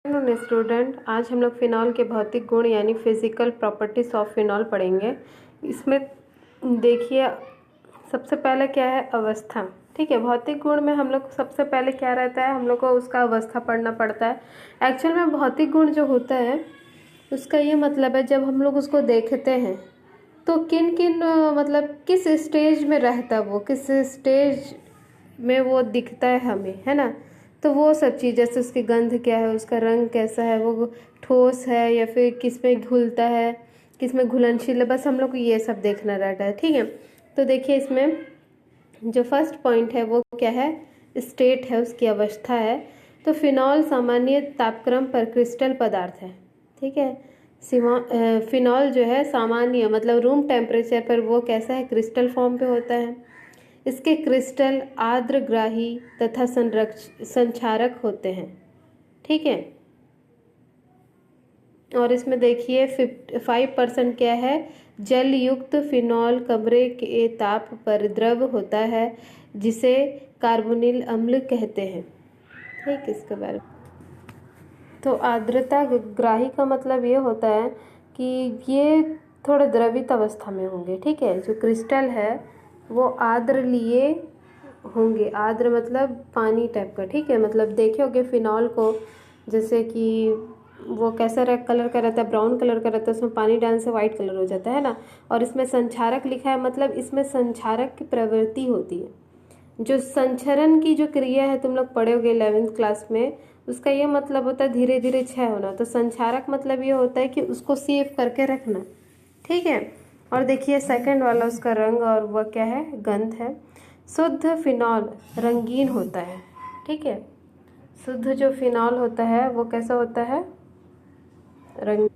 Student, आज हम लोग फिनॉल के भौतिक गुण यानी फिजिकल प्रॉपर्टीज ऑफ फिनॉल पढ़ेंगे। इसमें देखिए, सबसे पहले क्या है अवस्था। ठीक है, भौतिक गुण में हम लोग सबसे पहले क्या रहता है, हम लोग को उसका अवस्था पढ़ना पड़ता है। एक्चुअल में भौतिक गुण जो होता है उसका ये मतलब है, जब हम लोग उसको देखते हैं तो किन किन मतलब किस स्टेज में रहता है, वो किस स्टेज में वो दिखता है हमें, है ना। तो वो सब चीज़, जैसे उसकी गंध क्या है, उसका रंग कैसा है, वो ठोस है या फिर किस में घुलता है, किस में घुलनशील है, बस हम लोग को ये सब देखना रहता है। ठीक है, तो देखिए इसमें जो फर्स्ट पॉइंट है वो क्या है, स्टेट है, उसकी अवस्था है। तो फिनॉल सामान्य तापक्रम पर क्रिस्टल पदार्थ है। ठीक है, फिनॉल जो है सामान्य मतलब रूम टेम्परेचर पर वो कैसा है, क्रिस्टल फॉर्म पे होता है। इसके क्रिस्टल आर्द्रग्राही तथा संक्षारक होते हैं। ठीक है, और इसमें देखिए 5% क्या है, जल युक्त फिनॉल कमरे के ताप पर द्रव होता है जिसे कार्बोनिल अम्ल कहते हैं। ठीक, इसके बारे में तो आर्द्रता ग्राही का मतलब ये होता है कि ये थोड़े द्रवित अवस्था में होंगे। ठीक है, जो क्रिस्टल है वो आर्द्र लिए होंगे। आर्द्र मतलब पानी टाइप का। ठीक है, मतलब देखे होगे फिनॉल को, जैसे कि वो कैसा कलर का रहता है, ब्राउन कलर का रहता है, उसमें पानी डालने से वाइट कलर हो जाता है ना। और इसमें संक्षारक लिखा है, मतलब इसमें संक्षारक की प्रवृत्ति होती है। जो संचरण की जो क्रिया है, तुम लोग पढ़े होगे 11th क्लास में, उसका ये मतलब होता है धीरे धीरे क्षय होना। तो संक्षारक मतलब ये होता है कि उसको सेव करके रखना। ठीक है, और देखिए सेकंड वाला उसका रंग, और वह क्या है, गंध है। शुद्ध फिनॉल रंगीन होता है। ठीक है, शुद्ध जो फिनॉल होता है वो कैसा होता है, रंग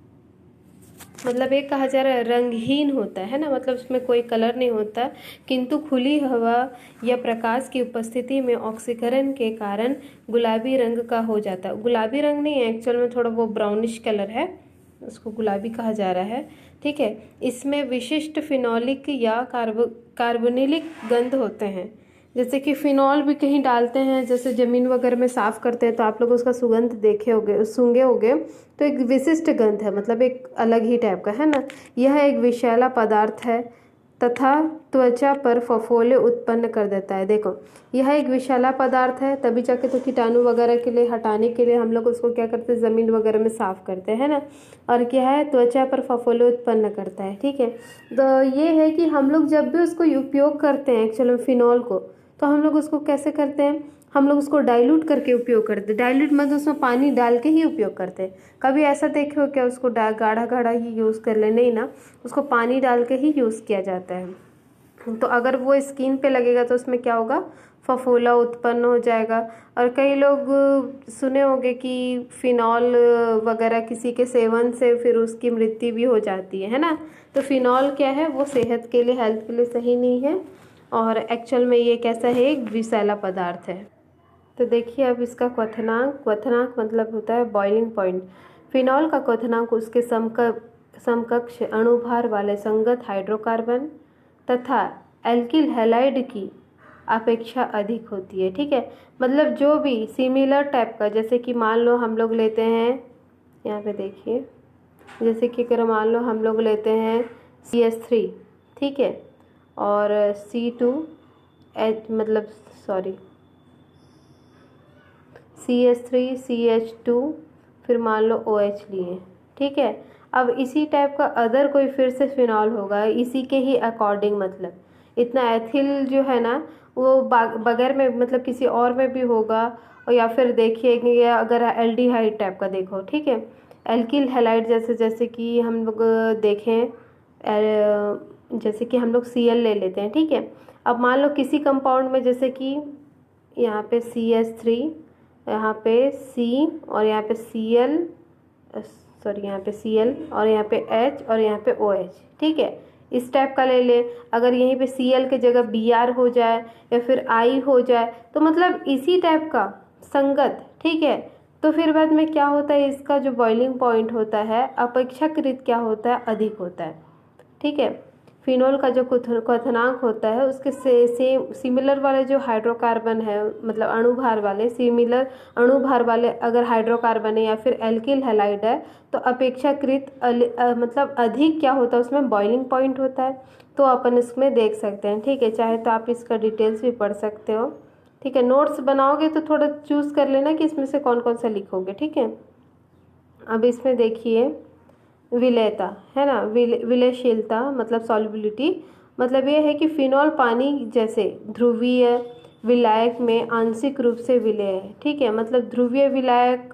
मतलब एक कहा जा रहा है रंगहीन होता है ना, मतलब उसमें कोई कलर नहीं होता, किंतु खुली हवा या प्रकाश की उपस्थिति में ऑक्सीकरण के कारण गुलाबी रंग का हो जाता है। गुलाबी रंग नहीं है एक्चुअल में, थोड़ा वो ब्राउनिश कलर है, उसको गुलाबी कहा जा रहा है। ठीक है, इसमें विशिष्ट फिनॉलिक या कार्बोनिलिक गंध होते हैं। जैसे कि फिनॉल भी कहीं डालते हैं, जैसे ज़मीन वगैरह में साफ़ करते हैं, तो आप लोग उसका सुगंध देखे होगे, सूंघे होगे, तो एक विशिष्ट गंध है, मतलब एक अलग ही टाइप का है ना। यह एक विषैला पदार्थ है तथा त्वचा पर फफोले उत्पन्न कर देता है। देखो, यह एक विषैला पदार्थ है, तभी जाके तो कीटाणु वगैरह के लिए हटाने के लिए हम लोग उसको क्या करते हैं, ज़मीन वगैरह में साफ़ करते हैं ना। और क्या है, त्वचा पर फफोले उत्पन्न करता है। ठीक है, तो ये है कि हम लोग जब भी उसको उपयोग करते हैं एक्चुअली फिनॉल को, तो हम लोग उसको कैसे करते हैं, हम लोग उसको डाइल्यूट करके उपयोग करते हैं। डाइल्यूट मतलब उसमें पानी डाल के ही उपयोग करते हैं। कभी ऐसा देखे हो क्या उसको गाढ़ा गाढ़ा ही यूज़ कर ले, नहीं ना, उसको पानी डाल के ही यूज़ किया जाता है। तो अगर वो स्किन पे लगेगा तो उसमें क्या होगा, फफोला उत्पन्न हो जाएगा। और कई लोग सुने होंगे कि फिनॉल वगैरह किसी के सेवन से फिर उसकी मृत्यु भी हो जाती है ना। तो फिनॉल क्या है, वो सेहत के लिए, हेल्थ के लिए सही नहीं है, और एक्चुअल में ये कैसा है, एक विषैला पदार्थ है। तो देखिए अब इसका क्वथनांक मतलब होता है बॉइलिंग पॉइंट। फिनॉल का क्वथनांक उसके समकक्ष अणुभार वाले संगत हाइड्रोकार्बन तथा एल्किल हैलाइड की अपेक्षा अधिक होती है। ठीक है, मतलब जो भी सिमिलर टाइप का, जैसे कि मान लो हम लोग लेते हैं, यहाँ पे देखिए, जैसे कि अगर मान लो हम लोग लेते हैं CH3, ठीक है, और C2H मतलब सॉरी CH3 CH2, फिर मान लो OH लिए। ठीक है, अब इसी टाइप का अदर कोई फिर से फिनॉल होगा इसी के ही अकॉर्डिंग, मतलब इतना एथिल जो है ना वो बगैर में मतलब किसी और में भी होगा। और या फिर देखिए अगर एल्डिहाइड टाइप का देखो, ठीक है, एल्किल हैलाइड, जैसे कि हम लोग देखें, जैसे कि हम लोग Cl ले लेते हैं। ठीक है, अब मान लो किसी कंपाउंड में, जैसे कि यहाँ पे CH3, यहाँ पे C, और यहाँ पे Cl, सॉरी यहाँ पे Cl, और यहाँ पे H, और यहाँ पे OH। ठीक है, इस टाइप का ले ले। अगर यहीं पे Cl के जगह Br हो जाए या फिर I हो जाए, तो मतलब इसी टाइप का संगत। ठीक है, तो फिर बाद में क्या होता है, इसका जो बॉइलिंग पॉइंट होता है अपेक्षाकृत क्या होता है, अधिक होता है। ठीक है, फिनॉल का जो क्वथनांक होता है उसके सेम सिमिलर वाले जो हाइड्रोकार्बन है, मतलब अणुभार वाले, सिमिलर अणुभार वाले अगर हाइड्रोकार्बन है या फिर एल्किल हैलाइड है तो अपेक्षाकृत मतलब अधिक क्या होता है उसमें बॉइलिंग पॉइंट होता है। तो अपन इसमें देख सकते हैं, ठीक है। चाहे तो आप इसका डिटेल्स भी पढ़ सकते हो, ठीक है। नोट्स बनाओगे तो थोड़ा चूज़ कर लेना कि इसमें से कौन कौन सा लिखोगे, ठीक है। अब इसमें देखिए विलेयता है ना, विलयशीलता मतलब सॉल्युबिलिटी, मतलब ये है कि फिनॉल पानी जैसे ध्रुवीय विलायक में आंशिक रूप से विलय है, ठीक है। मतलब ध्रुवीय विलायक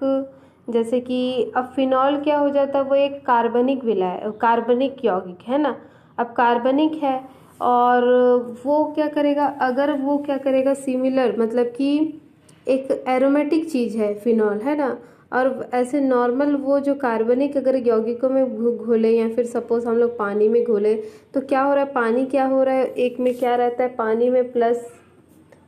जैसे कि अब फिनॉल क्या हो जाता है, वो एक कार्बनिक कार्बनिक यौगिक है ना। अब कार्बनिक है और वो क्या करेगा, अगर वो क्या करेगा सिमिलर, मतलब कि एक एरोमेटिक चीज़ है फिनॉल है ना। और ऐसे नॉर्मल वो जो कार्बनिक अगर यौगिकों में घोले या फिर सपोज हम लोग पानी में घोले तो क्या हो रहा है, पानी क्या हो रहा है, एक में क्या रहता है, पानी में प्लस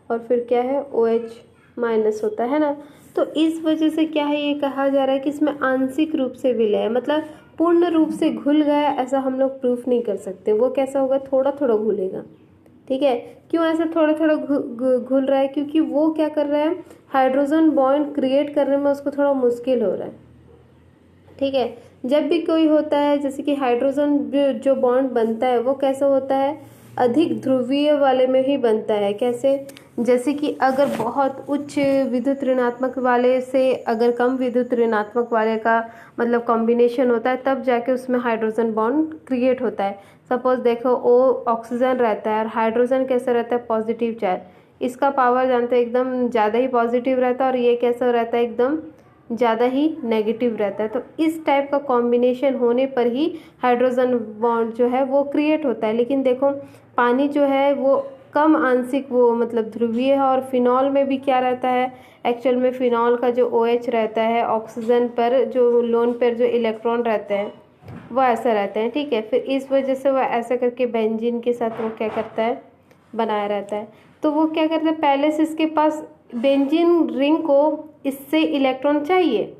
और फिर क्या है OH माइनस होता है ना। तो इस वजह से क्या है, ये कहा जा रहा है कि इसमें आंशिक रूप से विलय है, मतलब पूर्ण रूप से घुल गया ऐसा हम लोग प्रूफ नहीं कर सकते। वो कैसा होगा, थोड़ा थोड़ा घुलेगा, ठीक है। क्यों ऐसा थोड़ा थोड़ा घुल रहा है, क्योंकि वो क्या कर रहा है, हाइड्रोजन बॉन्ड क्रिएट करने में उसको थोड़ा मुश्किल हो रहा है, ठीक है। जब भी कोई होता है जैसे कि हाइड्रोजन जो बॉन्ड बनता है वो कैसा होता है, अधिक ध्रुवीय वाले में ही बनता है। कैसे, जैसे कि अगर बहुत उच्च विद्युत ऋणात्मक वाले से अगर कम विद्युत ऋणात्मक वाले का मतलब कॉम्बिनेशन होता है तब जाके उसमें हाइड्रोजन बॉन्ड क्रिएट होता है। सपोज देखो O ऑक्सीजन रहता है और हाइड्रोजन कैसा रहता है, पॉजिटिव चार्ज, इसका पावर जानते हैं एकदम ज़्यादा ही पॉजिटिव रहता है और ये कैसा रहता है, एकदम ज़्यादा ही नेगेटिव रहता है। तो इस टाइप का कॉम्बिनेशन होने पर ही हाइड्रोजन बॉन्ड जो है वो क्रिएट होता है। लेकिन देखो पानी जो है वो कम आंशिक वो मतलब ध्रुवीय है और फिनॉल में भी क्या रहता है, एक्चुअल में फिनॉल का जो OH रहता है, ऑक्सीजन पर जो लोन पर जो इलेक्ट्रॉन रहते हैं वो ऐसा रहते हैं, ठीक है। फिर इस वजह से वह ऐसा करके बेंजीन के साथ वो क्या करता है, बनाया रहता है। तो वो क्या करता है, पहले से इसके पास बेंजीन रिंग को इससे इलेक्ट्रॉन चाहिए,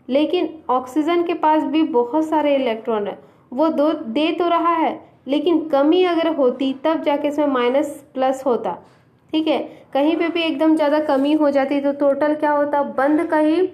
लेकिन ऑक्सीजन के पास भी बहुत सारे इलेक्ट्रॉन है, वो दो दे तो रहा है लेकिन कमी अगर होती तब जाके इसमें माइनस प्लस होता, ठीक है। कहीं पे भी एकदम ज़्यादा कमी हो जाती तो टोटल क्या होता, बंद का ही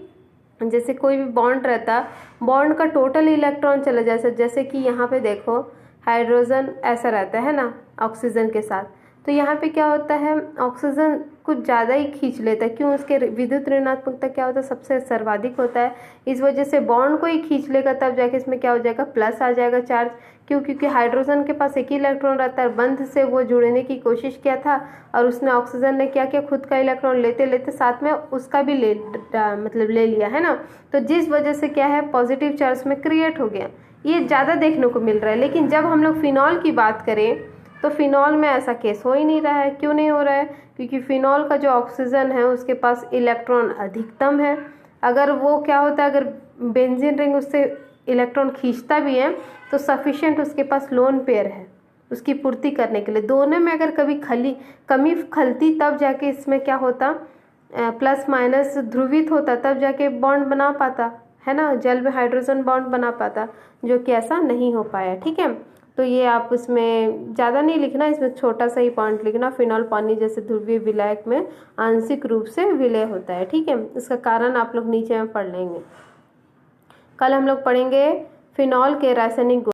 जैसे कोई भी बॉन्ड रहता, बॉन्ड का टोटल इलेक्ट्रॉन चला जाए। जैसे कि यहाँ पे देखो हाइड्रोजन ऐसा रहता है ना ऑक्सीजन के साथ, तो यहाँ पे क्या होता है, ऑक्सीजन कुछ ज़्यादा ही खींच लेता है। क्यों, उसके विद्युत ऋणात्मकता क्या होता है, सबसे सर्वाधिक होता है। इस वजह से बॉन्ड को ही खींच लेगा, तब जाके इसमें क्या हो जाएगा, प्लस आ जाएगा चार्ज। क्यों, क्योंकि हाइड्रोजन के पास एक ही इलेक्ट्रॉन रहता है, बंध से वो जुड़ने की कोशिश किया था और उसने ऑक्सीजन ने क्या किया, खुद का इलेक्ट्रॉन लेते लेते साथ में उसका भी मतलब ले लिया है ना। तो जिस वजह से क्या है, पॉजिटिव चार्ज में क्रिएट हो गया। ये ज़्यादा देखने को मिल रहा है। लेकिन जब हम लोग फिनॉल की बात करें तो फिनॉल में ऐसा केस हो ही नहीं रहा है। क्यों नहीं हो रहा है, क्योंकि फिनॉल का जो ऑक्सीजन है उसके पास इलेक्ट्रॉन अधिकतम है। अगर वो क्या होता है, अगर बेंजीन रिंग उससे इलेक्ट्रॉन खींचता भी है तो सफिशिएंट उसके पास लोन पेयर है उसकी पूर्ति करने के लिए। दोनों में अगर कभी कमी खलती तब जाके इसमें क्या होता, प्लस माइनस ध्रुवित होता, तब जाके बॉन्ड बना पाता है ना, जल में हाइड्रोजन बॉन्ड बना पाता, जो कि ऐसा नहीं हो पाया, ठीक है। तो ये आप इसमें ज़्यादा नहीं लिखना, इसमें छोटा सा ही पॉइंट लिखना, फिनॉल पानी जैसे ध्रुवीय विलायक में आंशिक रूप से विलय होता है, ठीक है। इसका कारण आप लोग नीचे में पढ़ लेंगे। कल हम लोग पढ़ेंगे फिनॉल के रासायनिक